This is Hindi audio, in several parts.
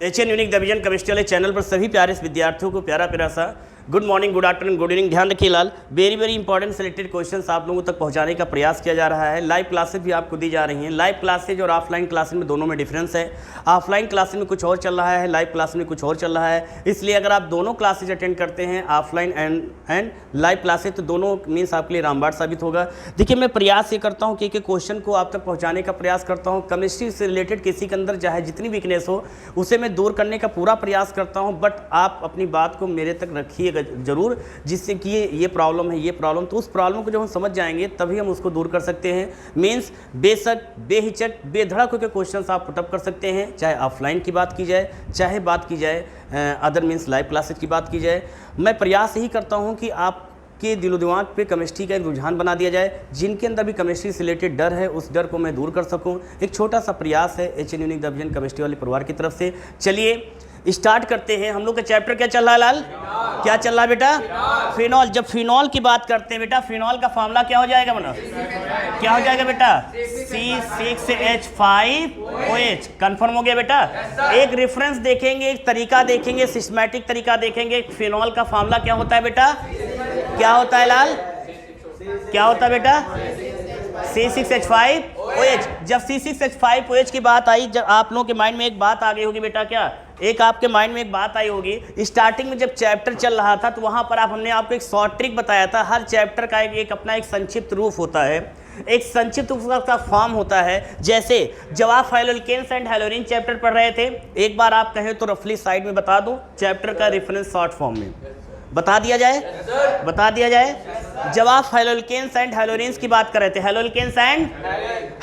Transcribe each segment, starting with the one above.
एचएन यूनिक डिवीजन केमिस्ट्री वाले चैनल पर सभी प्यारे विद्यार्थियों को प्यारा प्यारा सा good morning, good afternoon, good evening. ध्यान रखिए लाल, वेरी इंपॉर्टेंट सिलेक्टेड क्वेश्चंस आप लोगों तक पहुंचाने का प्रयास किया जा रहा है। लाइव क्लासेस भी आपको दी जा रही हैं। लाइव क्लासेज और ऑफलाइन क्लासेज में दोनों में डिफरेंस है। ऑफलाइन क्लासेज में कुछ और चल रहा है, लाइव क्लास में कुछ और चल रहा है। इसलिए अगर आप दोनों क्लासेज अटेंड करते हैं, ऑफलाइन एंड लाइव क्लासेज, तो दोनों मीन्स आपके लिए रामबाण साबित होगा। देखिए, मैं प्रयास ये करता हूँ कि क्वेश्चन को आप तक पहुँचाने का प्रयास करता हूँ। केमिस्ट्री से रिलेटेड किसी के अंदर चाहे जितनी वीकनेस हो उसे मैं दूर करने का पूरा प्रयास करता हूँ, बट आप अपनी बात को मेरे तक रखिएगा जरूर, जिससे कि ये प्रॉब्लम है, ये प्रॉब्लम, तो उस प्रॉब्लम को जब हम समझ जाएंगे तभी हम उसको दूर कर सकते हैं। मीन्स बेशक बेहिचक बेधड़क होकर क्वेश्चंस आप पुटअप कर सकते हैं, चाहे ऑफलाइन की बात की जाए, चाहे बात की जाए अदर मीन्स लाइव क्लासेज की बात की जाए। मैं प्रयास यही करता हूँ कि आप के दिलो दिमाग पे केमिस्ट्री का एक रुझान बना दिया जाए। जिनके अंदर भी केमिस्ट्री से रिलेटेड डर है, उस डर को मैं दूर कर सकूं। एक छोटा सा प्रयास है एचएन यूनिक डिवीजन केमिस्ट्री वाले परिवार की तरफ से। चलिए स्टार्ट करते हैं। हम लोग का चैप्टर क्या चल रहा है लाल? क्या चल रहा है बेटा? फिनॉल। जब फिनॉल की बात करते हैं बेटा, फिनॉल का फॉर्मूला क्या हो जाएगा बना? क्या हो जाएगा बेटा? C6H5OH। कंफर्म हो गया बेटा? एक रेफरेंस देखेंगे, एक तरीका देखेंगे, सिस्टमैटिक तरीका देखेंगे। फिनॉल का फॉर्मूला क्या होता है बेटा? क्या होता है लाल? क्या होता है बेटा? C6H5OH। जब C6H5OH की बात आई, जब आप लोगों के माइंड में एक बात आ गई होगी बेटा, क्या एक आपके माइंड में एक बात आई होगी। स्टार्टिंग में जब चैप्टर चल रहा था तो वहां पर हमने आपको एक शॉर्ट ट्रिक बताया था। हर चैप्टर का एक अपना एक संक्षिप्त रूप होता है, एक संक्षिप्त उसका फॉर्म होता है। जैसे जब आप हाइड्रोकेन्स एंड हैलोरीन चैप्टर पढ़ रहे थे, एक बार आप कहें तो रफली साइड में बता दूं चैप्टर का रेफरेंस शॉर्ट फॉर्म में बता दिया जाए, बता दिया जाए। जब आप हाइड्रोकेन्स एंड हैलोरीन्स की बात कर रहे थे, हाइड्रोकेन्स and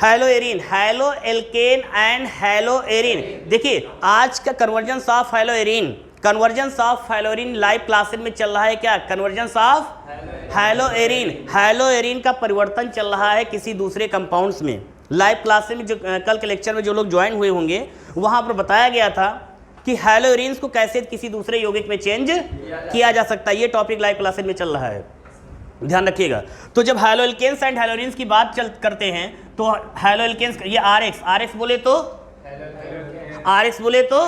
haloarene, halo alkane and haloarene. देखिए आज का convergence of haloarene, convergence of haloarene live classes में चल रहा है। क्या कन्वर्जेंस ऑफ हैलोएरीन, हैलोएरीन का परिवर्तन चल रहा है किसी दूसरे कंपाउंड्स में। लाइव क्लासेस में जो कल के लेक्चर में जो लोग ज्वाइन हुए होंगे वहां पर बताया गया था कि हैलोएरीन्स को कैसे किसी दूसरे यौगिक में चेंज किया जा सकता है। ये टॉपिक लाइव क्लासेज में चल रहा है, ध्यान रखिएगा। तो जब हैलोएल्केन्स एंड हैलोएरीन्स की बात करते हैं तो हैलोएल्केन्स, ये RX बोले तो RX बोले तो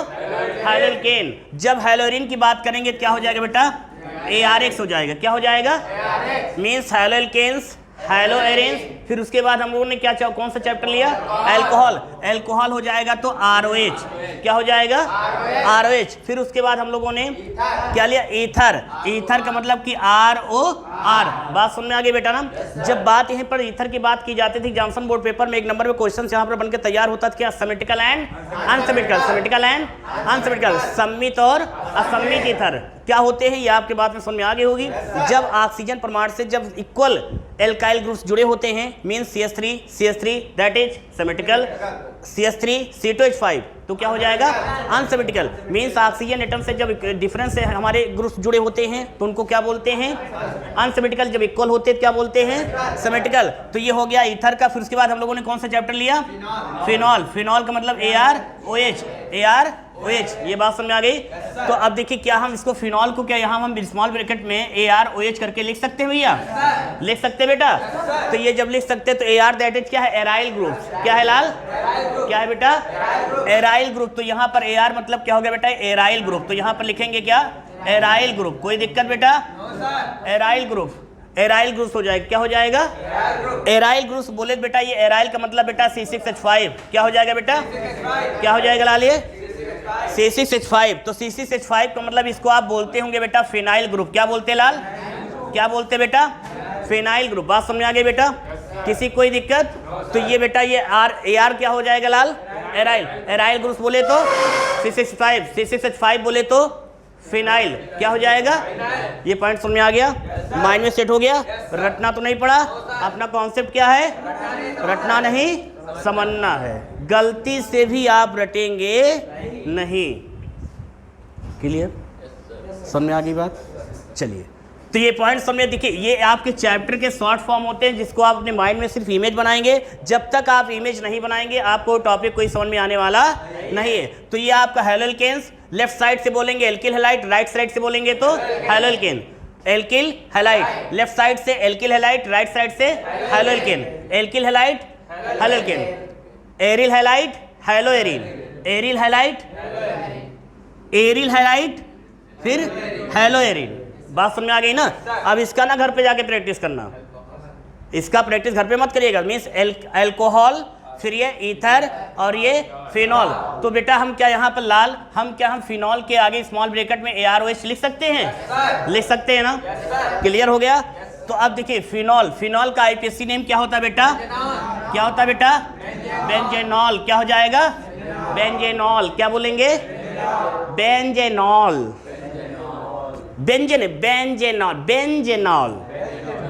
हैलोएल्केन। जब हैलोएरीन की बात करेंगे क्या हो जाएगा बेटा? ARX हो जाएगा। क्या हो जाएगा? मीन्स हैलोएल्केन्स, हैलोएरीन्स। फिर उसके बाद हम लोगों ने क्या कौन सा चैप्टर लिया? अल्कोहल। अल्कोहल हो जाएगा तो ROH। क्या हो जाएगा? ROH। फिर उसके बाद हम लोगों ने क्या लिया? ईथर। ईथर का मतलब कि ROR। बात समझ में आ गई बेटा ना? जब बात यहीं पर ईथर की बात की जाती थी, एग्जामिनेशन बोर्ड पेपर में एक नंबर में क्वेश्चन यहाँ पर बनकर तैयार होता था। क्या? Symmetrical and unsymmetrical, symmetrical and unsymmetrical, सम्मित और असम्मित ईथर क्या होते हैं, ये आपके बात में समझ में आ गई होगी। जब ऑक्सीजन परमाणु से जब इक्वल एल्काइल ग्रुप्स जुड़े होते हैं, means CH3 that is symmetrical, CH3 तो क्या हो जाएगा? अनसिमेट्रिकल। मींस ऑक्सीजन एटम से जब डिफरेंस से हमारे ग्रुप्स जुड़े होते हैं तो उनको क्या बोलते हैं? अनसिमेट्रिकल। जब इक्वल होते हैं क्या बोलते हैं? सिमेट्रिकल। तो ये हो गया ईथर का। फिर उसके बाद हम लोगों ने कौन सा चैप्टर लिया? फिनॉल। फिनॉल का मतलब AROH, AROH। ये बात समझ में आ गई। तो अब देखिए क्या हम इसको फिनॉल को क्या यहाँ हम स्मॉल ब्रैकेट में AROH करके लिख सकते हैं भैया? लिख सकते हैं बेटा? तो ये जब लिख सकते हैं तो AR दैट इज क्या है? Aryl group. क्या है लाल? क्या है बेटा? Aryl group. तो यहाँ पर AR मतलब क्या हो गया बेटा? Aryl group. तो यहाँ पर लिखेंगे क्या? Aryl group. कोई दिक्कत बेटा? एराइल ग्रुप, एराइल ग्रुप्स हो जाएगा। क्या हो जाएगा? एराइल ग्रुप्स बोले बेटा। ये एराइल का मतलब बेटा C6H5। क्या हो जाएगा बेटा? क्या हो जाएगा लाल? ये C6H5। तो C6H5 का मतलब इसको आप बोलते होंगे बेटा फिनाइल ग्रुप। क्या बोलते लाल? क्या बोलते बेटा? Phenyl group. बात समझ आ गई बेटा? किसी कोई दिक्कत? तो ये बेटा ये AR क्या हो जाएगा लाल? एराइल। एराइल ग्रुप्स बोले तो C6H5 बोले तो फिनाइल। क्या हो जाएगा? ये पॉइंट समझ में आ गया, माइंड में सेट हो गया। रटना तो नहीं पड़ा। अपना कॉन्सेप्ट क्या है? रटना नहीं, समझना है। गलती से भी आप रटेंगे नहीं। क्लियर? समझ में आ गई बात? चलिए, तो ये पॉइंट समझ में। देखिए ये आपके चैप्टर के शॉर्ट फॉर्म होते हैं जिसको आप अपने माइंड में सिर्फ इमेज बनाएंगे। जब तक आप इमेज नहीं बनाएंगे आपको टॉपिक कोई समझ में आने वाला नहीं है। तो ये आपका हैलोएल्केन्स, लेफ्ट साइड से बोलेंगे एल्किल हैलाइड, राइट साइड से बोलेंगे तो haloalkane. Alkyl halide, left side से एल्किल हैलाइड, राइट साइड से haloalkane. Alkyl halide, haloalkane. Aryl halide, haloarene. Aryl halide, aryl halide, फिर हेलो एरिल। बात समझ में आ गई ना? अब इसका ना घर पे जाके प्रैक्टिस करना, इसका प्रैक्टिस घर पे मत करिएगा। मीन्स एल्कोहल, फिर ये ईथर और ये फिनॉल। तो बेटा हम क्या यहाँ पर लाल, हम फिनॉल के आगे स्मॉल ब्रैकेट में AROH लिख सकते हैं? लिख सकते हैं ना? क्लियर हो गया? तो अब देखिए फिनॉल का IPSC नेम क्या होता है बेटा? क्या होता है बेटा? बेंजेनॉल। क्या हो जाएगा? बेंजेनॉल। क्या बोलेंगे? बेंजेनॉल।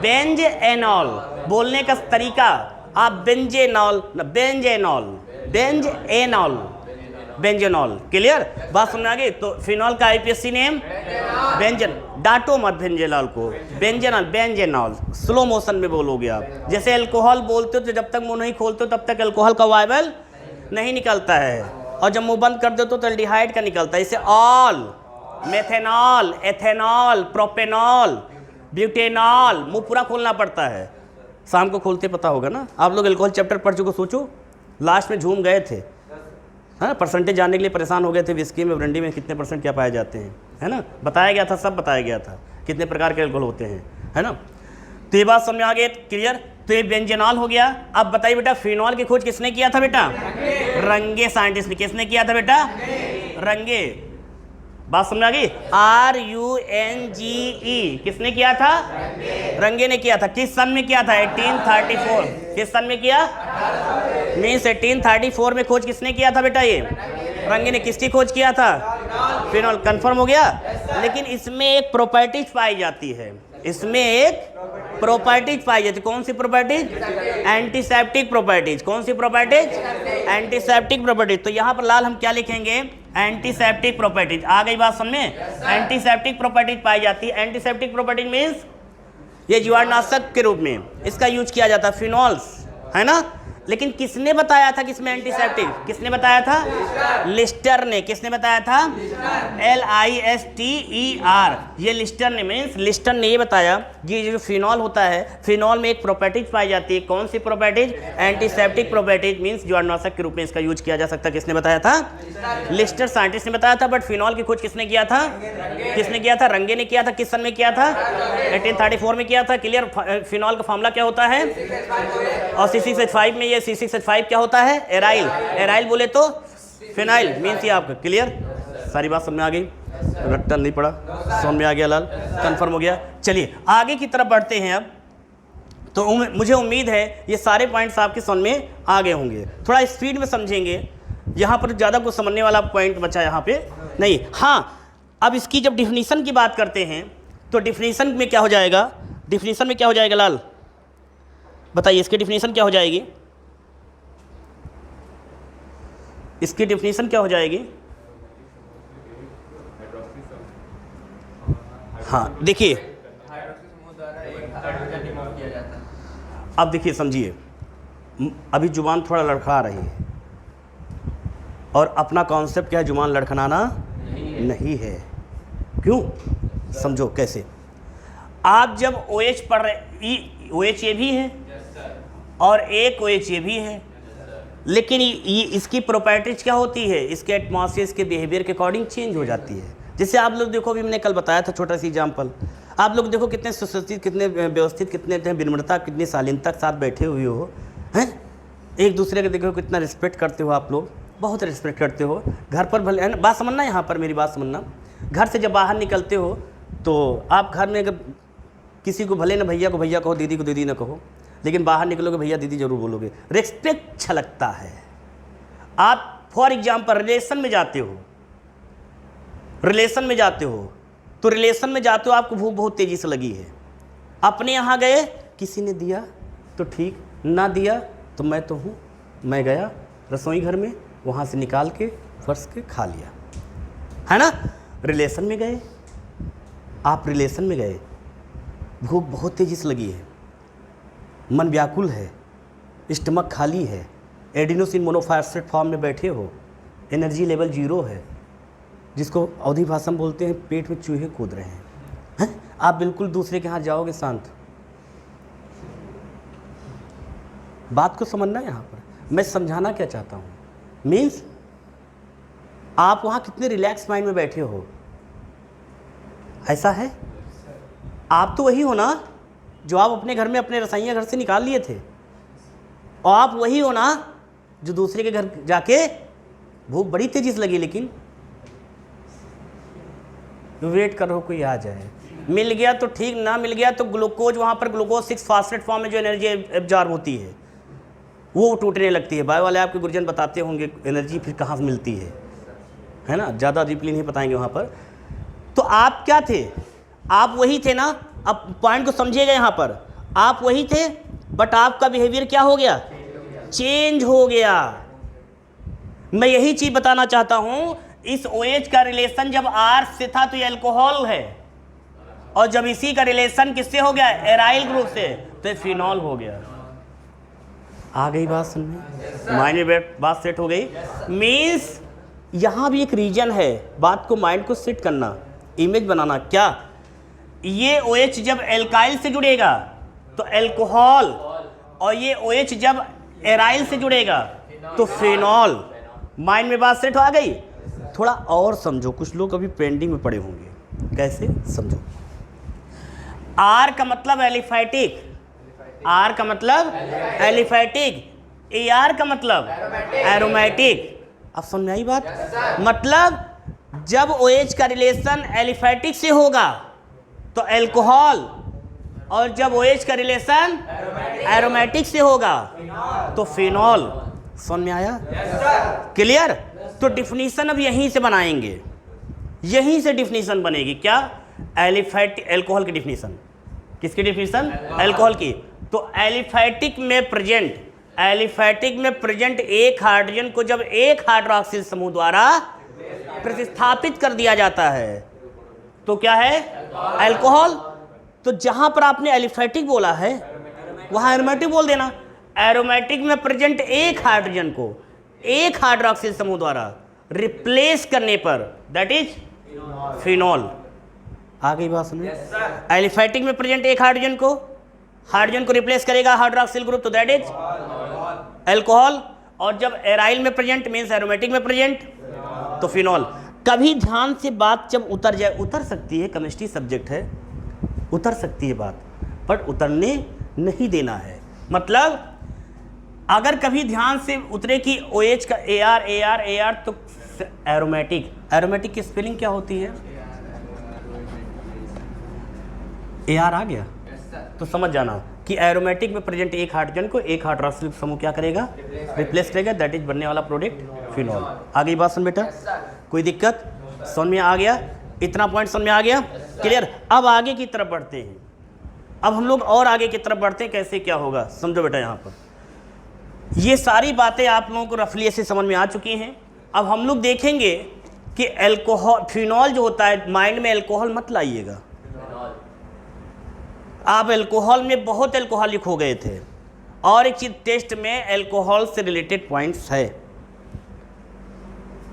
बेंजेनॉल। बोलने का तरीका आप बेंजेनॉल, बेंजेनॉल। क्लियर? बात समझ आ गई? तो फिनॉल का IPSC नेम बेंजन। डांटो मत बेंजेनॉल को, बेंजेनॉल। स्लो मोशन में बोलोगे आप। जैसे अल्कोहल बोलते हो तो जब तक मुंह नहीं खोलते हो तब तक अल्कोहल का वाइबल नहीं निकलता है, और जब मुंह बंद कर देते हो तो एल्डिहाइड का निकलता है। इसे all, methanol, ethanol, propanol, butanol. मुंह पूरा खोलना पड़ता है। शाम को खोलते पता होगा ना आप लोग, अल्कोहल चैप्टर पढ़ चुके। सोचो लास्ट में झूम गए थे, है ना? परसेंटेज जानने के लिए परेशान हो गए थे, विस्की में, ब्रांडी में कितने परसेंट क्या पाए जाते हैं, है ना? बताया गया था, सब बताया गया था कितने प्रकार के अल्कोहल होते हैं, है ना? तो ये बात समझ आ गई? क्लियर? तो ये बेंजेनॉल हो गया। अब बताइए बेटा फिनॉल की खोज किसने किया था बेटा? रंगे साइंटिस्ट ने। किसने किया था बेटा? रंगे। बात समझ आ गई? RUNGE किसने किया था? रंगे ने किया था। किस सन में किया था? 1834। किस सन में किया? मीन्स 1834 में खोज किसने किया था बेटा? ये रंगे ने। किसकी खोज किया था? फिनॉल। कंफर्म हो गया? लेकिन इसमें एक प्रॉपर्टीज पाई जाती है, इसमें एक प्रॉपर्टीज पाई जाती है। कौन सी प्रॉपर्टीज? Antiseptic properties. कौन सी प्रॉपर्टीज? Antiseptic properties. तो यहाँ पर लाल हम क्या लिखेंगे? Antiseptic properties. आ गई बात समझ में? एंटीसेप्टिक प्रॉपर्टीज पाई जाती है। एंटीसेप्टिक प्रॉपर्टीज मीन्स ये जीवाणुनाशक के रूप में इसका यूज किया जाता है, फिनॉल्स, है ना? लेकिन किसने बताया था कि इसमें एंटीसेप्टिक? किसने बताया था? लिस्टर ने। किसने बताया था? LISTER। ये लिस्टर ने, मीन्स लिस्टर ने ये बताया कि जो फिनॉल होता है, फिनॉल में एक प्रॉपर्टीज पाई जाती है। कौन सी प्रॉपर्टीज? Antiseptic properties. मीन्स जीवाणुनाशक के रूप में इसका यूज किया जा सकता है। किसने बताया था? लिस्टर साइंटिस्ट ने बताया था। बट फिनॉल की खोज किसने किया था? किसने किया था? रंगे ने किया था। किस सन में किया था? 1834 में किया था। क्लियर? फिनॉल का फॉर्मूला क्या होता है? और C6H5 में ये C6H5 क्या होता है? एराइल। एराइल बोले तो फिनाइल, मीन्स ये आपका। क्लियर? सारी बात समझ में आ गई? रट्टा नहीं पड़ा, समझ में आ गया लाल? कंफर्म हो गया? चलिए आगे की तरफ बढ़ते हैं अब। तो मुझे उम्मीद है ये सारे पॉइंट्स आपके समझ में आ गए होंगे। थोड़ा स्पीड में समझेंगे, यहाँ पर ज़्यादा कुछ समझने वाला पॉइंट बचा यहाँ पे नहीं। हाँ, अब इसकी जब डिफिनीशन की बात करते हैं तो डिफिनीशन में क्या हो जाएगा? डिफिनीशन में क्या हो जाएगा लाल? बताइए, इसकी डिफिनीशन क्या हो जाएगी? इसकी डिफिनीशन क्या हो जाएगी? हाँ देखिए, अब देखिए समझिए, अभी जुबान थोड़ा लड़खड़ा रही है, और अपना कॉन्सेप्ट क्या है? जुबान लड़खड़ाना नहीं है। क्यों? समझो कैसे। आप जब OH पढ़ रहे, OH ये भी है और एक OH ये भी है, लेकिन ये इसकी प्रॉपर्टीज क्या होती है? इसके एटमॉस्फेयर, इसके बिहेवियर के अकॉर्डिंग चेंज हो जाती है। जैसे आप लोग देखो, अभी मैंने कल बताया था छोटा सी एग्जाम्पल। आप लोग देखो कितने सुसज्जित, कितने व्यवस्थित, कितने विनम्रता, कितनी शालीनता के साथ बैठे हुए हो, हैं? एक दूसरे के देखो कितना रिस्पेक्ट करते हो आप लोग, बहुत रिस्पेक्ट करते हो। घर पर भले, है ना? बात समझना, यहाँ पर मेरी बात समझना। घर से जब बाहर निकलते हो तो आप घर में अगर किसी को भले ना भैया को भैया कहो, दीदी को दीदी ना कहो, लेकिन बाहर निकलोगे भैया दीदी जरूर बोलोगे। रिस्पेक्ट छलकता है। आप फॉर एग्जाम्पल रिलेशन में जाते हो, रिलेशन में जाते हो तो रिलेशन में जाते हो, आपको भूख बहुत तेज़ी से लगी है। अपने यहाँ गए, किसी ने दिया तो ठीक, ना दिया तो मैं तो हूँ, मैं गया रसोई घर में, वहाँ से निकाल के फर्श के खा लिया, है ना? रिलेशन में गए आप, रिलेशन में गए, भूख बहुत तेज़ी से लगी है, मन व्याकुल है, स्टमक खाली है, एडिनोसिन मोनोफॉस्फेट फॉर्म में बैठे हो, एनर्जी लेवल 0 है, जिसको अवधी भाषा में बोलते हैं पेट में चूहे कूद रहे हैं, आप बिल्कुल दूसरे के यहाँ जाओगे शांत। बात को समझना यहाँ पर मैं समझाना क्या चाहता हूँ, मीन्स आप वहाँ कितने रिलैक्स माइंड में बैठे हो, ऐसा है? आप तो वही हो ना जो आप अपने घर में अपने रसोइया घर से निकाल लिए थे, और आप वही हो ना जो दूसरे के घर जाके भूख बड़ी तेजी से लगी लेकिन वेट करो कोई आ जाए, मिल गया तो ठीक, ना मिल गया तो ग्लूकोज वहाँ पर ग्लूकोज 6 फास्फेट फॉर्म में जो एनर्जी एब्जॉर्ब होती है वो टूटने लगती है। बायो वाले आपके गुरुजन बताते होंगे एनर्जी फिर कहाँ से मिलती है ना, ज़्यादा डीपली नहीं बताएंगे वहाँ पर। तो आप क्या थे? आप वही थे ना। अब पॉइंट को समझिएगा, यहाँ पर आप वही थे बट आपका बिहेवियर क्या हो गया? चेंज हो गया। मैं यही चीज़ बताना चाहता हूँ, इस OH का रिलेशन जब R से था तो ये अल्कोहल है, और जब इसी का रिलेशन किससे हो गया? एराइल ग्रुप से, तो ये फिनॉल हो गया। आ गई बात समझ? माइंड में बात सेट हो गई। मीन्स यहाँ भी एक रीजन है, बात को माइंड को सेट करना, इमेज बनाना। क्या ये OH जब एल्काइल से जुड़ेगा तो अल्कोहल, और ये OH जब एराइल से जुड़ेगा तो फिनॉल। माइंड में बात सेट हो आ गई? थोड़ा और समझो, कुछ लोग अभी पेंडिंग में पड़े होंगे। कैसे समझो? R का मतलब एलिफैटिक, R का मतलब एलिफैटिक, AR का मतलब एरोमेटिक। अब समझ में आई बात? मतलब जब OH का रिलेशन एलिफैटिक से होगा तो अल्कोहल, और जब OH का रिलेशन एरोमेटिक से होगा तो फिनॉल। समझ में आया? क्लियर? तो डिफिनीशन अब यहीं से बनाएंगे, यहीं से डिफिनीशन बनेगी। क्या? एलिफैटिक अल्कोहल की डिफिनीशन। किसकी डिफिनीशन? अल्कोहल की। तो एलिफैटिक में प्रेजेंट एक हाइड्रोजन को जब एक हाइड्रोक्सिल समूह द्वारा प्रतिस्थापित कर दिया जाता है तो क्या है? अल्कोहल। तो जहां पर आपने एलिफैटिक बोला है वहां एरोमेटिक बोल देना। एरोमेटिक में प्रेजेंट एक हाइड्रोजन को एक हाइड्रोक्सिल समूह द्वारा रिप्लेस करने पर दैट इज फिनॉल। आ गई बात समझ? एलिफैटिक में प्रेजेंट एक हाइड्रोजन को रिप्लेस करेगा हाइड्रोक्सिल ग्रुप तो दैट इज अल्कोहल, और जब एराइल में प्रेजेंट मींस एरोमेटिक में प्रेजेंट तो फिनॉल। कभी ध्यान से बात जब उतर जाए, उतर सकती है, केमिस्ट्री सब्जेक्ट है, उतर सकती है बात, बट उतरने नहीं देना है। मतलब अगर कभी ध्यान से उतरे कि OH का AR तो एरोमेटिक की स्पेलिंग क्या होती है? AR आ गया तो समझ जाना कि एरोमेटिक में प्रेजेंट एक हाइड्रोजन को एक हाइड्रोक्सिल समूह क्या करेगा? रिप्लेस करेगा, दैट इज बनने वाला प्रोडक्ट फिनॉल। आ गई बात सुन बेटा? कोई दिक्कत? समझ में आ गया? इतना पॉइंट समझ में आ गया? क्लियर? अब आगे की तरफ बढ़ते हैं। अब हम लोग और आगे की तरफ बढ़ते हैं, कैसे क्या होगा समझो बेटा। यहाँ पर ये सारी बातें आप लोगों को रफली ऐसे समझ में आ चुकी हैं। अब हम लोग देखेंगे कि अल्कोहल फिनॉल जो होता है, माइंड में अल्कोहल मत लाइएगा। आप अल्कोहल में बहुत अल्कोहलिक हो गए थे, और एक चीज टेस्ट में अल्कोहल से रिलेटेड पॉइंट्स है,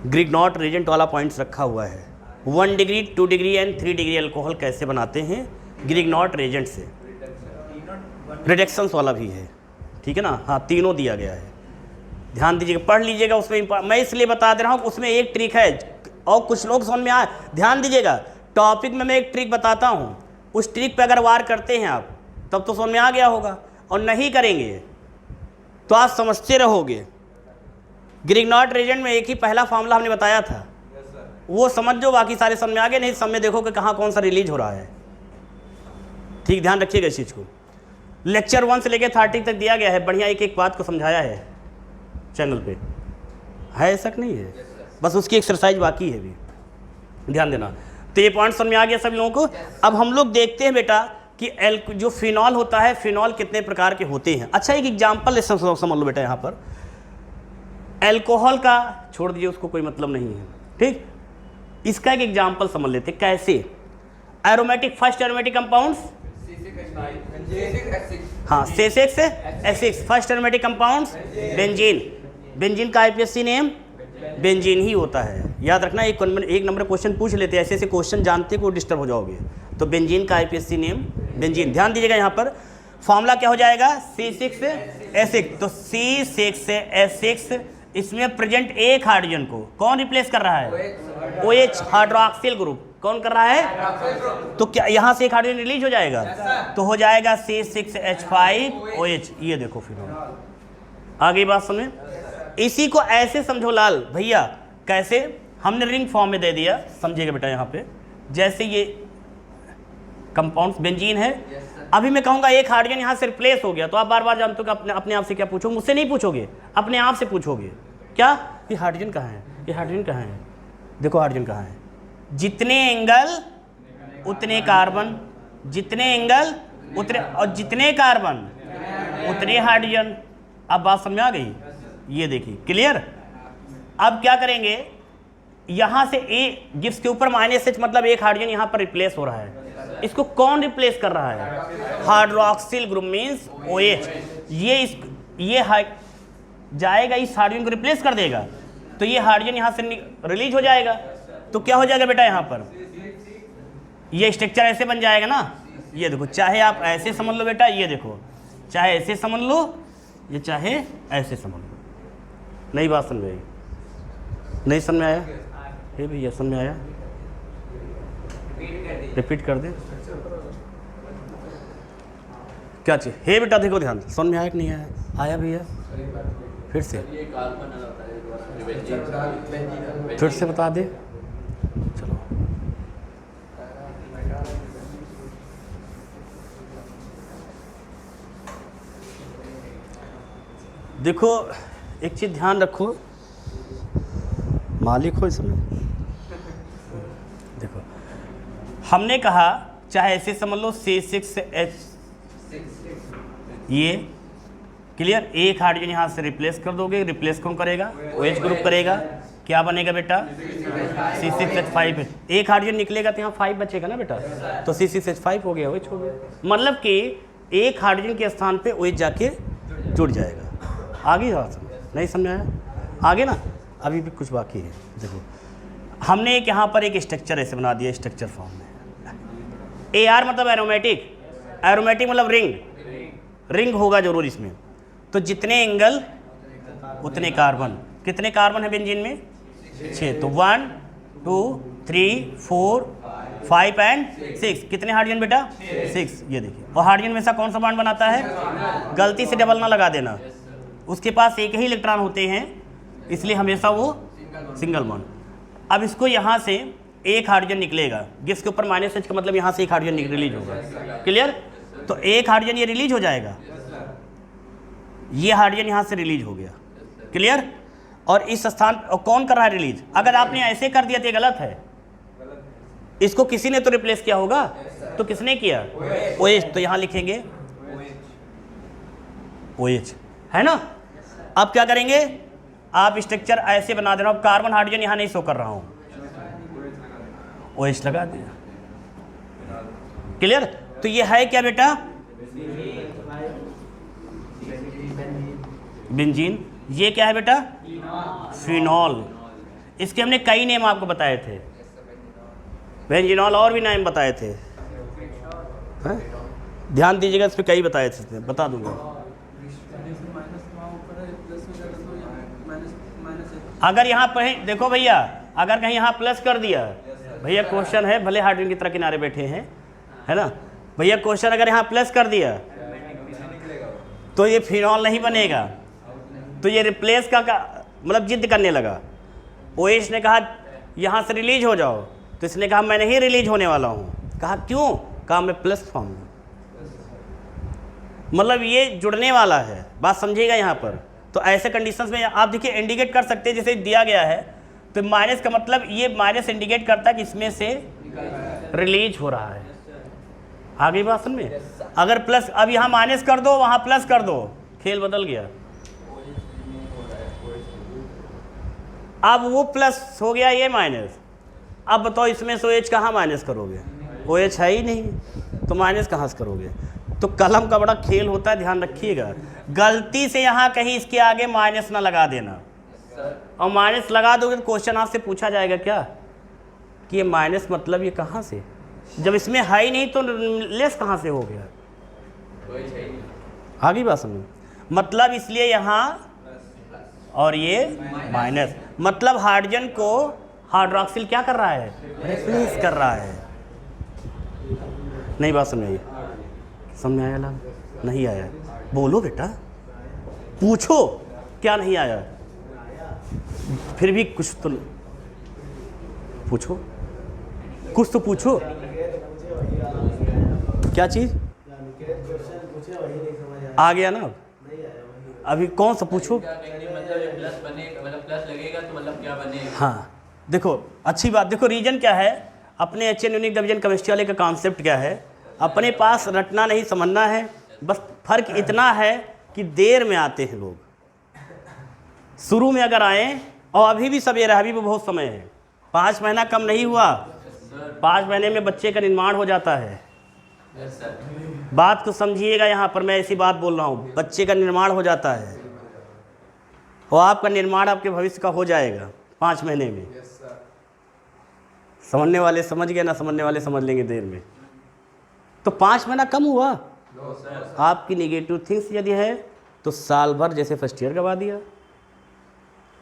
ग्रिग्नॉट रीजेंट वाला पॉइंट्स रखा हुआ है। 1 degree 2 degree and 3 degree alcohol कैसे बनाते हैं ग्रिग्नॉट रीजेंट से। रिडक्शंस वाला भी है, ठीक है ना? हाँ, तीनों दिया गया है, ध्यान दीजिएगा, पढ़ लीजिएगा। उसमें मैं इसलिए बता दे रहा हूँ, उसमें एक ट्रिक है और कुछ लोग समझ में आए, ध्यान दीजिएगा। टॉपिक में मैं एक ट्रिक बताता हूँ, उस ट्रिक पे अगर वार करते हैं आप तब तो समझ में आ गया होगा, और नहीं करेंगे तो आप समझते रहोगे। ग्रिग्नॉट रीजेंट में एक ही पहला फार्मूला हमने बताया था, वो समझ जो, बाकी सारे समझ में आ गए। नहीं समझ में देखो कि कहाँ कौन सा रिलीज हो रहा है। ठीक, ध्यान रखिएगा इस चीज़ को। लेक्चर 1 से लेकर 30 तक दिया गया है, बढ़िया एक एक बात को समझाया है चैनल पे, है ऐसा नहीं है? बस उसकी एक्सरसाइज बाकी है भी, ध्यान देना। तो ये पॉइंट समझ में आ गया सभी लोगों को। अब हम लोग देखते हैं बेटा कि जो फिनॉल होता है, फिनॉल कितने प्रकार के होते हैं। अच्छा, एक एग्जाम्पल समझ लो बेटा। यहाँ पर अल्कोहल का छोड़ दीजिए, उसको कोई मतलब नहीं है, ठीक। इसका एक एग्जाम्पल समझ लेते हैं कैसे। एरोमेटिक, फर्स्ट एरोमेटिक कंपाउंड्स, हाँ, C6H6, first aromatic compounds benzene. Benzene का आईपीएससी नेम बेंजीन ही होता है, याद रखना। एक नंबर क्वेश्चन पूछ लेते हैं, ऐसे ऐसे क्वेश्चन जानते को डिस्टर्ब हो जाओगे। तो बेंजीन का आईपीएससी नेम बेंजीन। ध्यान दीजिएगा, यहाँ पर फॉर्मूला क्या हो जाएगा? C6H6। तो C6H6 इसमें प्रेजेंट एक हाइड्रोजन को कौन रिप्लेस कर रहा है? OH हाइड्रोक्सिल ग्रुप कौन कर रहा है? तो क्या यहाँ से एक हाइड्रोजन रिलीज हो जाएगा? तो हो जाएगा C6H5OH। ये देखो फिर आगे बात समझे। इसी को ऐसे समझो लाल भैया, कैसे हमने रिंग फॉर्म में दे दिया, समझिएगा बेटा। यहाँ पे जैसे ये कंपाउंड बेंजीन है, अभी मैं कहूँगा एक हाइड्रोजन यहाँ से रिप्लेस हो गया, तो आप बार बार जानते हो कि अपने आप से क्या पूछोगे? मुझसे नहीं पूछोगे, अपने आप से पूछोगे क्या? ये हाइड्रोजन कहाँ है? ये हाइड्रोजन कहाँ है? देखो हाइड्रोजन कहाँ है? जितने एंगल उतने कार्बन, जितने एंगल उतने, और जितने कार्बन उतने हाइड्रोजन। अब बात समझ आ गई? ये देखिए क्लियर। अब क्या करेंगे, यहाँ से ए जिसके ऊपर -H मतलब एक हाइड्रोजन यहाँ पर रिप्लेस हो रहा है, इसको कौन रिप्लेस कर रहा है? Hydroxyl group means OH। ये जाएगा इस हाइड्रोजन को रिप्लेस कर देगा, तो ये हाइड्रोजन यहाँ से रिलीज हो जाएगा। तो क्या हो जाएगा बेटा यहाँ पर? ये स्ट्रक्चर ऐसे बन जाएगा ना। ये देखो, चाहे आप ऐसे समझ लो बेटा, ये देखो, चाहे ऐसे समझ लो, ये चाहे ऐसे समझ लो। नई बात समझ आई? नहीं समझ में आया? हे भैया समझ में आया? रिपीट कर दे। क्या चीज? हे बेटा देखो ध्यान, समझ में आया कि नहीं आया? आया भैया? फिर से बता दे। चलो देखो, एक चीज ध्यान रखो, मालिक हो इसमें। देखो हमने कहा चाहे ऐसे समझ लो C6H, ये क्लियर। एक हाइड्रोजन यहाँ से रिप्लेस कर दोगे, रिप्लेस कौन करेगा? OH ग्रुप करेगा। क्या बनेगा बेटा? C6H5। एक हाइड्रोजन निकलेगा तो यहाँ 5 बचेगा ना बेटा, तो C6H5 हो गया, OH हो गया। मतलब कि एक हाइड्रोजन के स्थान पे OH जाके जुड़ जाएगा। आगे बात नहीं समझ आया? आगे ना, अभी भी कुछ बाकी है। देखो हमने एक यहाँ पर एक स्ट्रक्चर ऐसे बना दिया, स्ट्रक्चर फॉर्म में। AR मतलब एरोमेटिक, एरोमेटिक मतलब रिंग, रिंग होगा जरूर इसमें। तो जितने एंगल उतने कार्बन। कितने कार्बन है बेंजीन में? 6। तो 1 2 3 4 5 एंड 6। कितने हाइड्रोजन बेटा? 6। ये देखिए, और हाइड्रोजन में से कौन सा बॉन्ड बनाता है? गलती से डबल ना लगा देना, उसके पास एक ही इलेक्ट्रॉन होते हैं, इसलिए हमेशा वो सिंगल बॉन्ड। अब इसको यहाँ से एक हाइड्रोजन निकलेगा, जिसके ऊपर -H का मतलब यहाँ से एक हाइड्रोजन रिलीज होगा। क्लियर? तो एक हाइड्रोजन ये रिलीज हो जाएगा, ये हाइड्रोजन यहाँ से रिलीज हो गया। क्लियर? और इस स्थान और कौन कर रहा है रिलीज? अगर आपने ऐसे कर दिया तो ये गलत है, इसको किसी ने तो रिप्लेस किया होगा। तो किसने किया? OH। तो यहाँ लिखेंगे OH, है ना। अब क्या करेंगे, आप स्ट्रक्चर ऐसे बना दे रहा हूँ, कार्बन हाइड्रोजन यहाँ नहीं शो कर रहा हूँ, OH लगा दिया। क्लियर? तो ये है क्या बेटा? बेंजीन। ये क्या है बेटा? फिनॉल। इसके हमने कई नेम आपको बताए थे, बेंजीनॉल और भी नाम बताए थे, है? ध्यान दीजिएगा, इस पर कई बताए थे, बता दूंगा। अगर यहाँ पर देखो भैया, अगर कहीं यहाँ प्लस कर दिया, भैया क्वेश्चन है, भले हाइड्रोजन की तरह किनारे बैठे हैं, है ना भैया, क्वेश्चन अगर यहाँ प्लस कर दिया तो ये फिनॉल नहीं बनेगा, तो ये रिप्लेस का मतलब जिद करने लगा। OH ने कहा यहाँ से रिलीज हो जाओ, तो इसने कहा मैं नहीं रिलीज होने वाला हूँ। कहा क्यों? कहा मैं प्लस फॉर्म में, मतलब ये जुड़ने वाला है। बात समझिएगा यहाँ पर। तो ऐसे कंडीशंस में आप देखिए इंडिकेट कर सकते हैं, जैसे दिया गया है तो माइनस का मतलब ये माइनस इंडिकेट करता है कि इसमें से रिलीज हो रहा है। आगे बात समझ में? अगर प्लस, अब यहाँ माइनस कर दो, वहाँ प्लस कर दो, खेल बदल गया। अब वो प्लस हो गया, ये माइनस। अब बताओ इसमें से OH कहाँ माइनस करोगे? OH है ही नहीं, तो माइनस कहाँ से करोगे? तो कलम का बड़ा खेल होता है, ध्यान रखिएगा। गलती से यहाँ कहीं इसके आगे माइनस ना लगा देना, और माइनस लगा दोगे तो क्वेश्चन आपसे पूछा जाएगा क्या कि ये माइनस मतलब ये कहाँ से? जब इसमें है ही नहीं तो लेस कहाँ से हो गया? आगे बात समझ। मतलब इसलिए यहाँ और ये माइनस, मतलब हाइड्रोजन को हाइड्रोक्सिल क्या कर रहा है, रिप्लेस कर रहा है। नहीं बात समझ आई? समझ आया लाल? नहीं आया? बोलो बेटा, पूछो क्या नहीं आया, फिर भी कुछ तो पूछो, कुछ तो पूछो। क्या चीज आ गया ना? अभी कौन सा पूछो? प्लस बनेगा, मतलब प्लस लगेगा तो मतलब क्या बनेगा? हाँ देखो, अच्छी बात, देखो रीजन क्या है, अपने HN यूनिक डिवीजन केमिस्ट्री वाले का कॉन्सेप्ट क्या है, अपने पास रटना नहीं समझना है, बस फर्क इतना है कि देर में आते हैं लोग। शुरू में अगर आए, और अभी भी सवेरा है, अभी भी बहुत समय है, 5 महीना कम नहीं हुआ, 5 महीने में बच्चे का निर्माण हो जाता है। बात को समझिएगा, यहाँ पर मैं ऐसी बात बोल रहा हूँ, बच्चे का निर्माण हो जाता है, और आपका निर्माण आपके भविष्य का हो जाएगा 5 महीने में। समझने वाले समझ गए, ना समझने वाले समझ लेंगे देर में। तो 5 महीना कम हुआ, आपकी नेगेटिव थिंग्स यदि है तो साल भर जैसे फर्स्ट ईयर गवा दिया,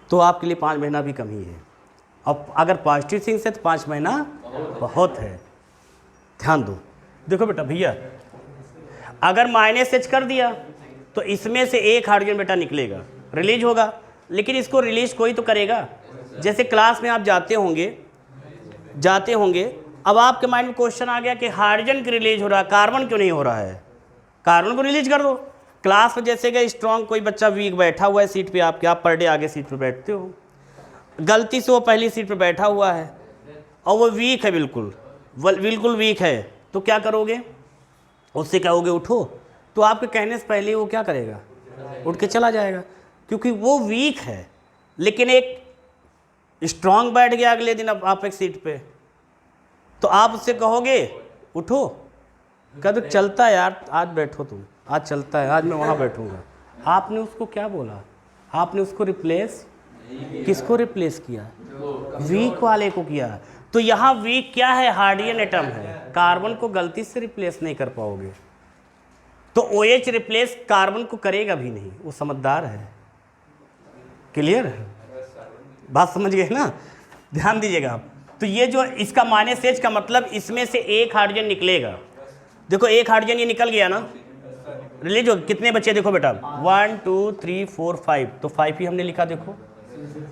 तो आपके लिए 5 महीना भी कम ही है। अब अगर पॉजिटिव थिंग्स है तो 5 महीना बहुत है। ध्यान दो, देखो बेटा भैया, अगर -H कर दिया तो इसमें से एक हाइड्रोजन बेटा निकलेगा, रिलीज होगा, लेकिन इसको रिलीज कोई तो करेगा। जैसे क्लास में आप जाते होंगे, अब आपके माइंड में क्वेश्चन आ गया कि हाइड्रोजन की रिलीज हो रहा है, कार्बन क्यों नहीं हो रहा है, कार्बन को रिलीज कर दो। क्लास में जैसे कि स्ट्रॉन्ग कोई बच्चा वीक बैठा हुआ है सीट पे, आपके आप पर डे आगे सीट पे बैठते हो, गलती से वो पहली सीट पे बैठा हुआ है और वो वीक है, बिल्कुल वीक है, तो क्या करोगे, उससे कहोगे उठो, तो आपके कहने से पहले वो क्या करेगा, उठ के चला जाएगा, क्योंकि वो वीक है। लेकिन एक स्ट्रांग बैठ गया अगले दिन, अब आप एक सीट पे, तो आप उससे कहोगे उठो, कह दो चलता है यार, आज बैठो तुम, आज चलता है, आज मैं वहाँ बैठूंगा। आपने उसको क्या बोला, आपने उसको रिप्लेस, किसको रिप्लेस किया, वीक वाले को किया। तो यहाँ वीक क्या है, हाइड्रोजन एटम है, कार्बन को गलती से रिप्लेस नहीं कर पाओगे। तो OH रिप्लेस कार्बन को करेगा भी नहीं, वो समझदार है। क्लियर है? बात समझ गए ना? ध्यान दीजिएगा आप। तो ये जो इसका -H का मतलब, इसमें से एक हाइड्रोजन निकलेगा। देखो एक हाइड्रोजन ये निकल गया ना, रिलीज हो, कितने बच्चे देखो बेटा, 1 2 3 4 5, तो 5 ही हमने लिखा। देखो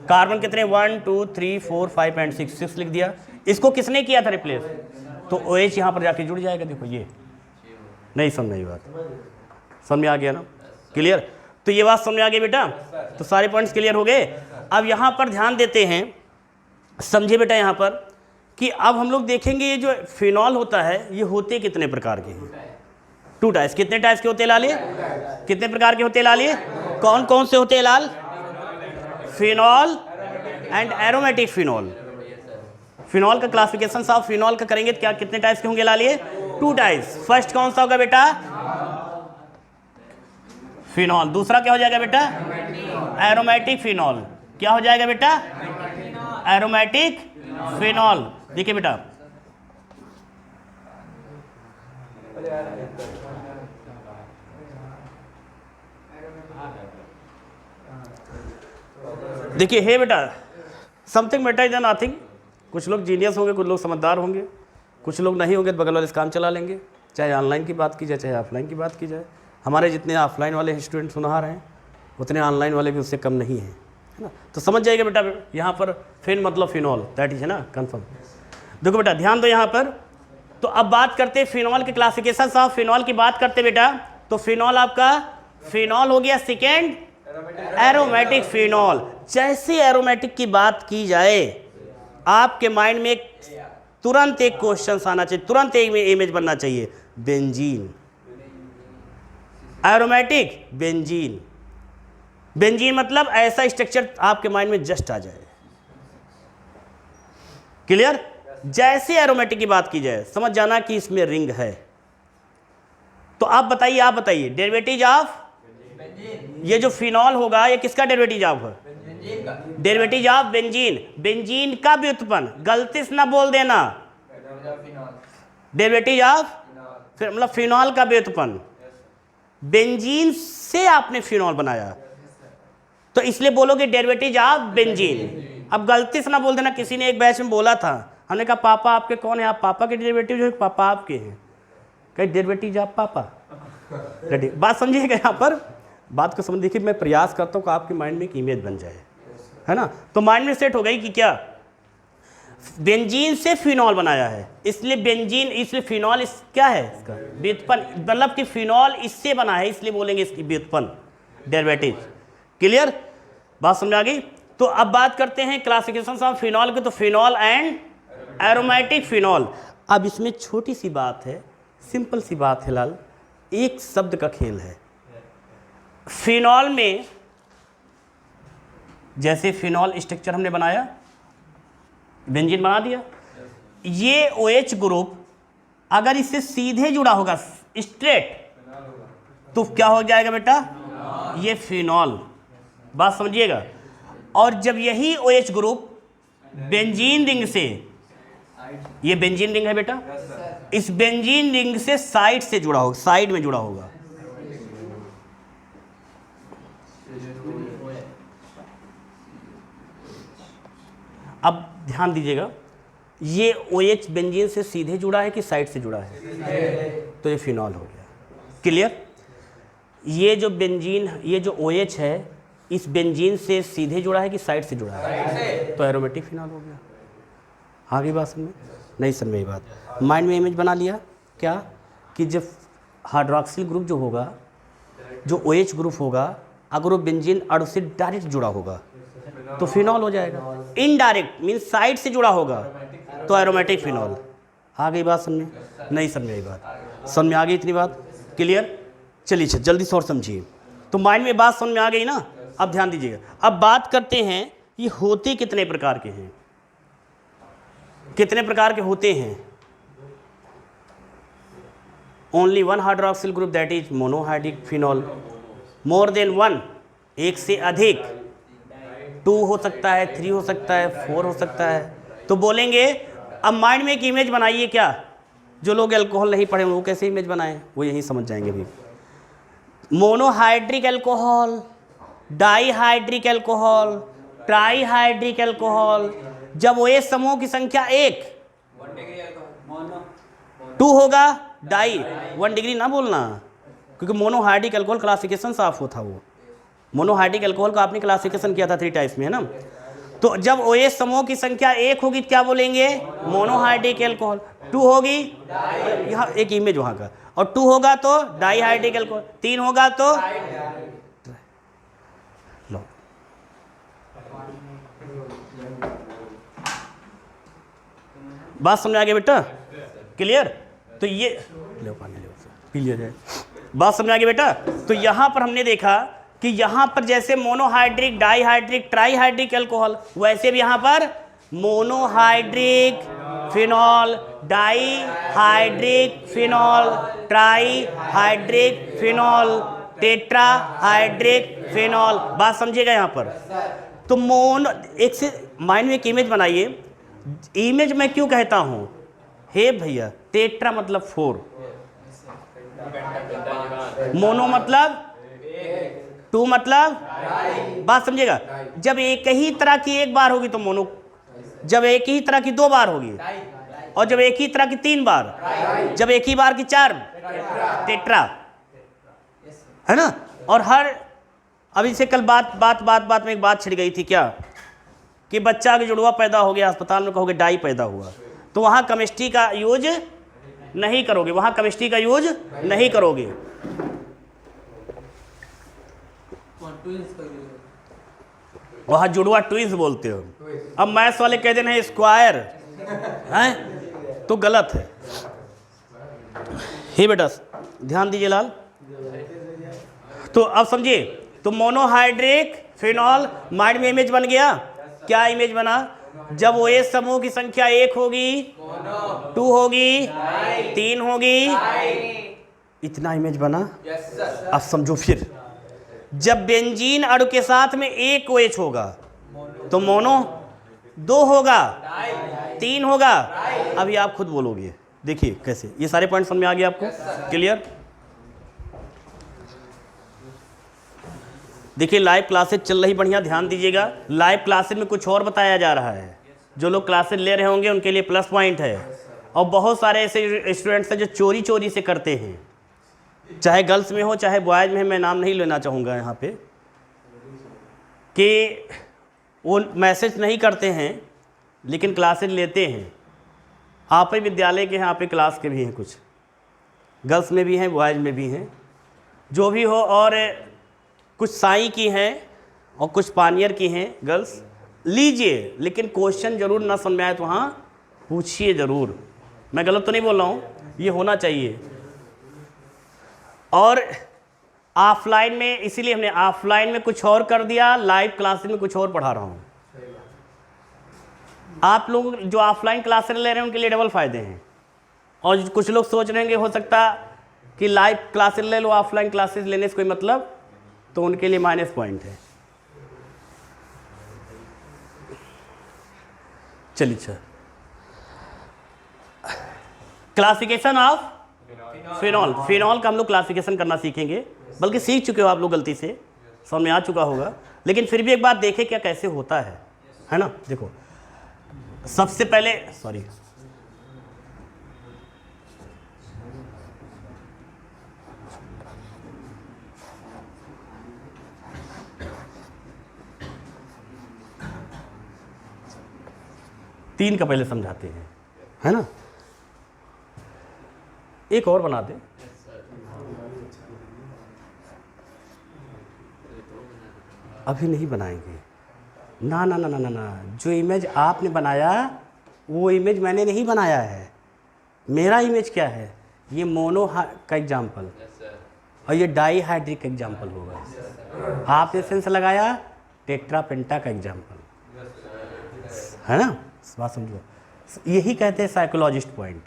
कार्बन कितने, 1 2 3 4 5 एंड 6 लिख दिया। इसको किसने किया था रिप्लेस, तो OH यहाँ पर जाके जुड़ जाएगा। देखो ये नहीं समझ आई बात, समझ में आ गया ना? क्लियर? तो ये बात समझ में आ गई बेटा, तो सारे पॉइंट्स क्लियर हो गए। अब यहाँ पर ध्यान देते हैं, समझे बेटा यहाँ पर, कि अब हम लोग देखेंगे ये जो फिनॉल होता है, ये होते कितने प्रकार के हैं, 2 टाइप्स। कितने टाइप्स के होते हैं लालिए, कितने प्रकार के होते हैं लालिए, कौन कौन से होते हैं लाल, phenol and aromatic phenol. Phenol का क्लासिफिकेशन साहब फिनॉल का करेंगे तो क्या कितने टाइप्स के होंगे लालिए, 2 टाइप्स। फर्स्ट कौन सा होगा बेटा, फिनॉल। दूसरा क्या हो जाएगा बेटा, एरोमेटिक फिनॉल। क्या हो जाएगा बेटा, एरोमेटिक फिनॉल। देखिए बेटा, देखिए हे बेटा, समथिंग बेटर देन नथिंग। कुछ लोग जीनियस होंगे, कुछ लोग समझदार होंगे, कुछ लोग नहीं होंगे तो बगल वाले काम चला लेंगे। चाहे ऑनलाइन की बात की जाए, चाहे ऑफलाइन की बात की जाए, हमारे जितने ऑफलाइन वाले स्टूडेंट सुनहार हैं उतने ऑनलाइन वाले भी उससे कम नहीं हैं, है ना? तो समझ जाएगा बेटा, यहाँ पर फिन मतलब फिनॉल, दैट इज, है ना, कंफर्म। देखो बेटा ध्यान दो यहाँ पर। तो अब बात करते हैं फिनॉल के क्लासिफिकेशन साहब। फिनॉल की बात करते बेटा, तो फिनॉल आपका, फिनॉल हो गया सेकेंड, एरोमेटिक फिनॉल। जैसे एरोमेटिक की बात की जाए, आपके माइंड में तुरंत एक क्वेश्चन आना चाहिए, तुरंत एक इमेज बनना चाहिए, बेंजीन। एरोमेटिक बेंजीन, बेंजीन मतलब ऐसा स्ट्रक्चर आपके माइंड में जस्ट आ जाए। क्लियर? जैसे एरोमेटिक की बात की जाए समझ जाना कि इसमें रिंग है। तो आप बताइए डेरिवेटिव ऑफ, ये जो फिनॉल होगा ये किसका डेरिवेटिव ऑफ है, डेरिवेटिव ऑफ बेंजीन। बेंजीन का व्युत्पन्न, गलती से ना बोल देना, डेरिवेटिव ऑफ, फिर मतलब फिनॉल का व्युत्पन्न। बेंजीन से आपने फिनॉल बनाया, तो इसलिए बोलोगे डेरिवेटिव ऑफ बेंजीन। अब गलती से ना बोल देना, किसी ने एक बैच में बोला था, हमने कहा पापा आपके कौन है, आप पापा के डेरिवेटिव जो है पापा आपके हैं, कहीं डेरिवेटिव ऑफ पापा। रेडी, बात समझिएगा यहाँ पर, बात को समझ। देखिए मैं प्रयास करता हूँ कि आपके माइंड में एक इमेज बन जाए, है ना। तो माइंड में सेट हो गई कि क्या बेंजीन से फिनॉल बनाया है, इसलिए बेंजीन, इसलिए फिनॉल इस क्या है इसका व्युत्पन्न, मतलब कि फिनॉल इससे बना है, इसलिए बोलेंगे इसकी व्युत्पन्न डेरिवेटिव। क्लियर, बात समझ आ गई। तो अब बात करते हैं क्लासिफिकेशन ऑफ फिनॉल के, तो फिनॉल एंड एरोमेटिक फिनॉल। अब इसमें छोटी सी बात है, सिंपल सी बात है लाल, एक शब्द का खेल है। फिनॉल में जैसे फिनॉल स्ट्रक्चर हमने बनाया, बेंजीन बना दिया, ये OH ग्रुप अगर इससे सीधे जुड़ा होगा स्ट्रेट, तो क्या हो जाएगा बेटा, ये फिनॉल। बात समझिएगा। और जब यही OH ग्रुप बेंजीन रिंग से, ये बेंजीन रिंग है बेटा, इस बेंजीन रिंग से साइड से जुड़ा होगा, साइड में जुड़ा होगा, अब ध्यान दीजिएगा, ये OH बेंजीन से सीधे जुड़ा है कि साइड से जुड़ा है, तो ये फिनॉल हो गया। क्लियर, ये जो बेंजीन, ये जो OH है इस बेंजीन से सीधे जुड़ा है कि साइड से जुड़ा है, तो एरोमेटिक फिनॉल हो गया। आगे बात समझ में, नहीं समझ में बात, माइंड में इमेज बना लिया क्या, कि जब हाइड्रोक्सिल ग्रुप जो होगा, जो OH ग्रुप होगा, अगर वो बेंजीन अणु से डायरेक्ट जुड़ा होगा तो फिनॉल हो जाएगा, इनडायरेक्ट मीन्स साइड से जुड़ा होगा तो एरोमेटिक फिनॉल। आ गई बात समझ में, नहीं समझ में आई बात, समझ में आ गई इतनी बात। क्लियर, चलिए जल्दी से और समझिए। तो माइंड में बात समझ में आ गई ना। अब ध्यान दीजिएगा, अब बात करते हैं ये होते कितने प्रकार के हैं, कितने प्रकार के होते हैं। Only one hydroxyl group, that is monohydric phenol. More than one, एक से अधिक, 2 हो सकता है, 3 हो सकता है, 4 हो सकता है, तो बोलेंगे। अब माइंड में एक इमेज बनाइए, क्या जो लोग अल्कोहल नहीं पढ़े वो कैसे इमेज बनाएं, वो यही समझ जाएंगे अभी। Monohydric alcohol, dihydric alcohol, trihydric alcohol. जब OH समूह की संख्या 1, 2 होगा, डाई 1 डिग्री ना बोलना, क्योंकि मोनोहाइड्रिक अल्कोहल क्लासिफिकेशन साफ होता, वो मोनोहाइड्रिक अल्कोहल को आपने क्लासिफिकेशन किया था 3 टाइप्स में, है ना। तो जब OH समूह की संख्या 1 होगी क्या बोलेंगे, मोनोहाइड्रिक अल्कोहल। 2 होगी, यहाँ एक इमेज वहाँ का, और 2 होगा तो डाईहाइड्रिक अल्कोहल, 3 होगा तो लो। बात समझ आ गई बेटा, क्लियर। तो ये ले पानी ले पी लिया जाए, बात समझ आ गई बेटा। तो यहाँ पर हमने देखा कि यहाँ पर जैसे मोनोहाइड्रिक, डाईहाइड्रिक, ट्राईहाइड्रिक अल्कोहल, वैसे भी यहाँ पर monohydric phenol, dihydric phenol, trihydric phenol, tetrahydric phenol. बात समझिएगा यहाँ पर। तो एक से माइंड में एक इमेज बनाइए। इमेज मैं क्यों कहता हूँ, हे भैया, टेट्रा मतलब 4, मोनो मतलब 2 मतलब, बात समझिएगा। जब एक ही तरह की एक बार होगी तो मोनो, जब एक ही तरह की 2 बार होगी, और जब एक ही तरह की 3 बार, जब एक ही बार की 4, टेट्रा, है ना। और हर, अभी से कल बात में एक बात छिड़ गई थी क्या, कि बच्चा के जुड़वा पैदा हो गया, अस्पताल में कहोगे डाई पैदा हुआ, तो वहाँ केमिस्ट्री का यूज नहीं करोगे, वहाँ केमिस्ट्री का यूज नहीं करोगे। वहाँ जुड़वा ट्विंस बोलते हो। अब मैथ्स वाले कहते हैं स्क्वायर, हैं तो गलत है। हे बेटा ध्यान दीजिए लाल। तो अब समझिए, तो मोनोहाइड्रिक फिनॉल, माइंड में इमेज बन गया। क्या इमेज बना, जब OH समूह की संख्या 1 होगी, 2 होगी, 3 होगी, इतना इमेज बना। अब समझो फिर, जब बेंजीन अणु के साथ में एक OH होगा तो मोनो, 2 होगा, 3 होगा। अभी आप खुद बोलोगे, देखिए कैसे, ये सारे पॉइंट समझ में आ गए आपको, क्लियर। देखिए लाइव क्लासेज चल रही बढ़िया, ध्यान दीजिएगा। लाइव क्लासेज में कुछ और बताया जा रहा है, जो लोग क्लासेज ले रहे होंगे उनके लिए प्लस पॉइंट है। और बहुत सारे ऐसे स्टूडेंट्स हैं जो चोरी चोरी से करते हैं, चाहे गर्ल्स में हो चाहे बॉयज़ में, मैं नाम नहीं लेना चाहूँगा यहाँ पे, कि वो मैसेज नहीं करते हैं लेकिन क्लासेज लेते हैं। आप ही विद्यालय के हैं, आप ही क्लास के भी हैं, कुछ गर्ल्स में भी हैं बॉयज़ में भी हैं, जो भी हो। और कुछ साई की हैं और कुछ पानियर की हैं गर्ल्स, लीजिए, लेकिन क्वेश्चन ज़रूर ना समझ में आए तो वहाँ पूछिए ज़रूर। मैं गलत तो नहीं बोल रहा हूँ, ये होना चाहिए। और ऑफलाइन में, इसीलिए हमने ऑफलाइन में कुछ और कर दिया, लाइव क्लासेस में कुछ और पढ़ा रहा हूँ। आप लोग जो ऑफलाइन क्लासेस ले रहे हैं उनके लिए डबल फ़ायदे हैं। और कुछ लोग सोच रहे हैं कि हो सकता कि लाइव क्लासेस ले लो, ऑफलाइन क्लासेस लेने से कोई मतलब, तो उनके लिए माइनस पॉइंट है। चलिए sir, classification of phenol. Phenol का हम लोग क्लासिफिकेशन करना सीखेंगे, बल्कि सीख चुके हो आप लोग, गलती से समझ में आ चुका होगा, लेकिन फिर भी एक बात देखें क्या कैसे होता है ना। देखो सबसे पहले, सॉरी, तीन का पहले समझाते हैं, है ना। एक और बना दे, अभी नहीं बनाएंगे ना ना ना ना ना ना। जो इमेज आपने बनाया वो इमेज मैंने नहीं बनाया है। मेरा इमेज क्या है, ये मोनो का एग्जाम्पल और ये डाई हाइड्रिक का एग्जाम्पल होगा। आपने सेंस लगाया टेट्रा पेंटा का एग्जाम्पल, है ना। बात समझो, यही कहते हैं साइकोलॉजिस्ट पॉइंट।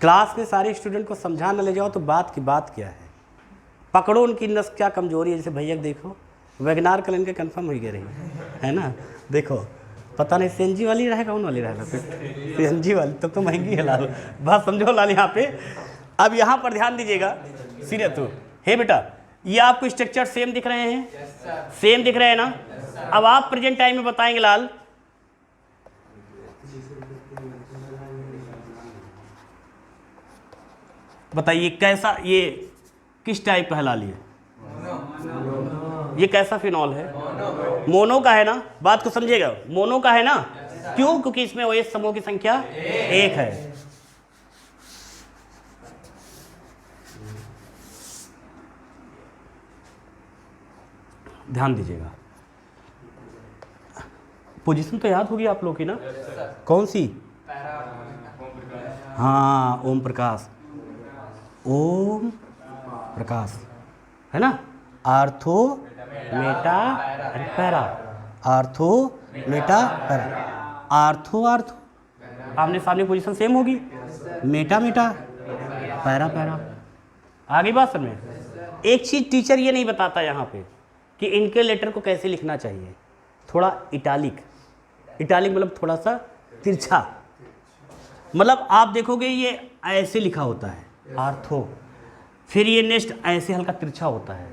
क्लास में सारे स्टूडेंट को समझा न ले जाओ तो बात की बात क्या है, पकड़ो उनकी नस क्या कमजोरी है। जैसे भैया देखो वैगनार कल इनके कन्फर्म हो गए रही, है ना। देखो पता नहीं सीएनजी वाली रहेगा, कौन वाली रहेगा, फिर सीएनजी वाली तब तो महंगी है लाल। बात समझो लाल यहाँ पे। अब यहाँ पर ध्यान दीजिएगा, सीरियस तो हे बेटा, ये आपको स्ट्रक्चर सेम दिख रहे हैं, सेम दिख रहे हैं ना। अब आप प्रेजेंट टाइम में बताएंगे लाल, बताइए कैसा, ये किस टाइप का है लाल, ये कैसा फिनॉल है, मोनो का है ना। बात को समझिएगा, मोनो का है ना। क्यों? क्योंकि इसमें OH समूह की संख्या 1 है। ध्यान दीजिएगा, पोजीशन तो याद होगी आप लोग की ना, कौन सी, हाँ ओम प्रकाश, ओम प्रकाश, है ना। Ortho Meta para, ortho Meta para, ortho ortho आमने सामने पोजीशन सेम होगी, मेटा मेटा पैरा पैरा। आगे बात समझ में। एक चीज़ टीचर ये नहीं बताता यहाँ पे कि इनके लेटर को कैसे लिखना चाहिए, थोड़ा इटालिक, इटालिक मतलब थोड़ा सा तिरछा, मतलब आप देखोगे ये ऐसे लिखा होता है आर्थो, फिर ये नेक्स्ट ऐसे हल्का तिरछा होता है,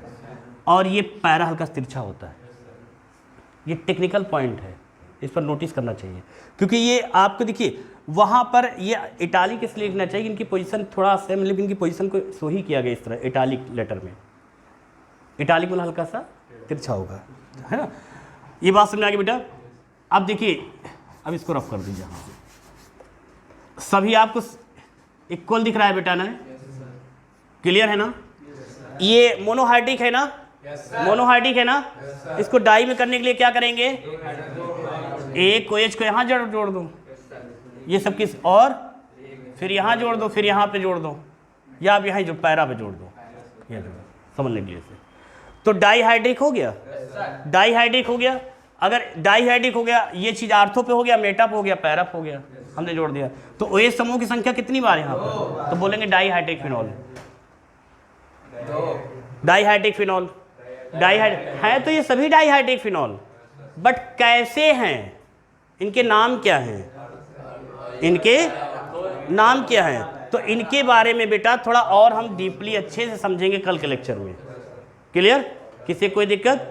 और ये पैरा हल्का तिरछा होता है। ये टेक्निकल पॉइंट है, इस पर नोटिस करना चाहिए, क्योंकि ये आपको देखिए वहाँ पर ये इटालिक इसलिए लिखना चाहिए, इनकी पोजीशन थोड़ा सेम, लेकिन इनकी पोजीशन को सही किया गया इस तरह इटालिक लेटर में। इटालिक मतलब हल्का सा तिरछा होगा, है ना। ये बात समझ आ गई बेटा। अब देखिए, अब इसको रफ कर दीजिए, सभी आपको इक्वल दिख रहा है बेटा ना, क्लियर है ना। ये मोनोहाइड्रिक है ना, मोनोहाइड्रिक है ना। इसको डाई में करने के लिए क्या करेंगे, एक OH को यहाँ जोड़ दो, ये सब किस, और फिर यहाँ जोड़ दो, फिर यहाँ पे जोड़ दो, या आप यहाँ जो पैरा पे जोड़ दो, ये समझने के लिए से। तो डाईहाइड्रिक हो गया, डाईहाइड्रिक हो गया। अगर डाईहाइड्रिक हो गया, ये चीज़ आर्थो पे हो गया, मेटा पे हो गया, पैरा पे हो गया, हमने जोड़ दिया। तो OH समूह की संख्या कितनी बार यहाँ पर, तो बोलेंगे dihydric phenol, dihydric phenol. Dihydric है तो ये सभी डाईहाइड्रिक फिनॉल, बट कैसे हैं, इनके नाम क्या हैं, इनके नाम क्या हैं, तो इनके बारे में बेटा थोड़ा और हम डीपली अच्छे से समझेंगे कल के लेक्चर में। क्लियर किसी कोई दिक्कत?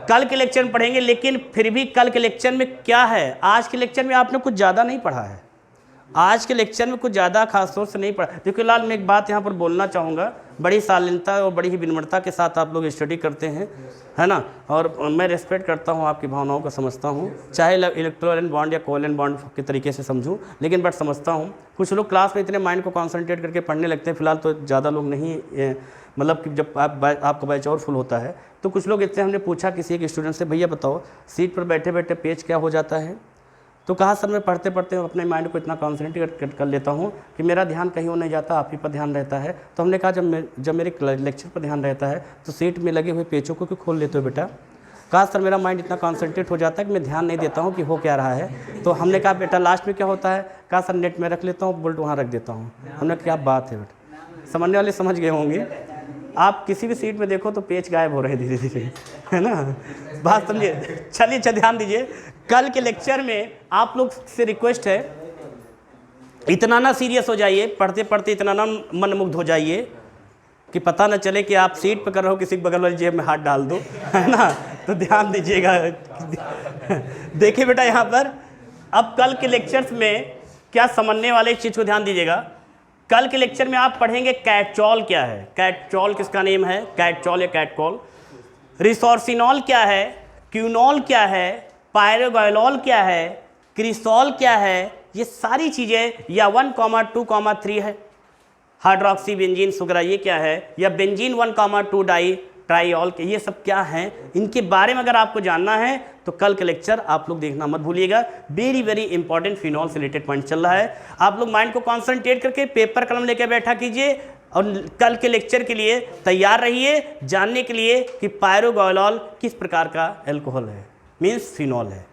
कल के लेक्चर में पढ़ेंगे, लेकिन फिर भी कल के लेक्चर में क्या है, आज के लेक्चर में आपने कुछ ज़्यादा नहीं पढ़ा है, आज के लेक्चर में कुछ ज़्यादा खास तौर से नहीं पढ़ा। देखो फिलहाल मैं एक बात यहाँ पर बोलना चाहूँगा, बड़ी शालीनता और बड़ी ही विनम्रता के साथ आप लोग स्टडी करते हैं, है ना, और मैं रिस्पेक्ट करता हूँ, आपकी भावनाओं को समझता हूँ, चाहे इलेक्ट्रोल बॉन्ड या कोवलेंट बॉन्ड के तरीके से समझूँ, लेकिन बट समझता हूँ। कुछ लोग क्लास में इतने माइंड को कॉन्सेंट्रेट करके पढ़ने लगते हैं, फिलहाल तो ज़्यादा लोग नहीं, मतलब कि जब आपका बैच और फुल होता है तो कुछ लोग इतने, हमने पूछा किसी एक स्टूडेंट से, भैया बताओ सीट पर बैठे बैठे पेज क्या हो जाता है, तो कहा सर मैं पढ़ते पढ़ते अपने माइंड को इतना कॉन्सेंट्रेट कर लेता हूँ कि मेरा ध्यान कहीं और नहीं जाता, आप ही पर ध्यान रहता है। तो हमने कहा जब मेरे लेक्चर पर ध्यान रहता है तो सीट में लगे हुए पेजों को क्यों खोल लेते हो बेटा? कहा सर मेरा माइंड इतना कॉन्सेंट्रेट हो जाता है कि मैं ध्यान नहीं देता हूँ कि हो क्या रहा है। तो हमने कहा बेटा लास्ट में क्या होता है? कहा सर नेट में रख लेता हूँ, बुलेट वहाँ रख देता हूँ। हमने क्या बात है बेटा, समझने वाले समझ गए होंगे। आप किसी भी सीट में देखो तो पेज गायब हो रहे हैं धीरे धीरे, है ना, बात समझिए। चलिए अच्छा ध्यान दीजिए, कल के लेक्चर में आप लोग से रिक्वेस्ट है, इतना ना सीरियस हो जाइए, पढ़ते पढ़ते इतना ना मनमुग्ध हो जाइए कि पता ना चले कि आप सीट पर कर रहे हो, किसी बगल वाली जेब में हाथ डाल दो, है ना। तो ध्यान दीजिएगा। देखिए बेटा यहाँ पर अब कल के लेक्चर्स में क्या समझने वाले इस चीज़ को ध्यान दीजिएगा। कल के लेक्चर में आप पढ़ेंगे कैटचॉल क्या है, कैटचॉल किसका नेम है, कैटचॉल या कैटकॉल। रिसोर्सिनॉल क्या है, क्यूनॉल क्या है, पायरोगायलॉल क्या है, क्रिसॉल क्या है, ये सारी चीज़ें, या 1,2,3 है हाइड्रोक्सी बेंजीन सुगरा ये क्या है, या बेंजीन 1,2 डाई ट्राइऑल के, ये सब क्या हैं, इनके बारे में अगर आपको जानना है तो कल के लेक्चर आप लोग देखना मत भूलिएगा। वेरी वेरी इंपॉर्टेंट फिनॉल से रिलेटेड पॉइंट चल रहा है। आप लोग माइंड को कॉन्सेंट्रेट करके पेपर कलम लेकर बैठा कीजिए और कल के लेक्चर के लिए तैयार रहिए, जानने के लिए कि पायरोगायलॉल किस प्रकार का एल्कोहल है, मीन्स फिनॉल है।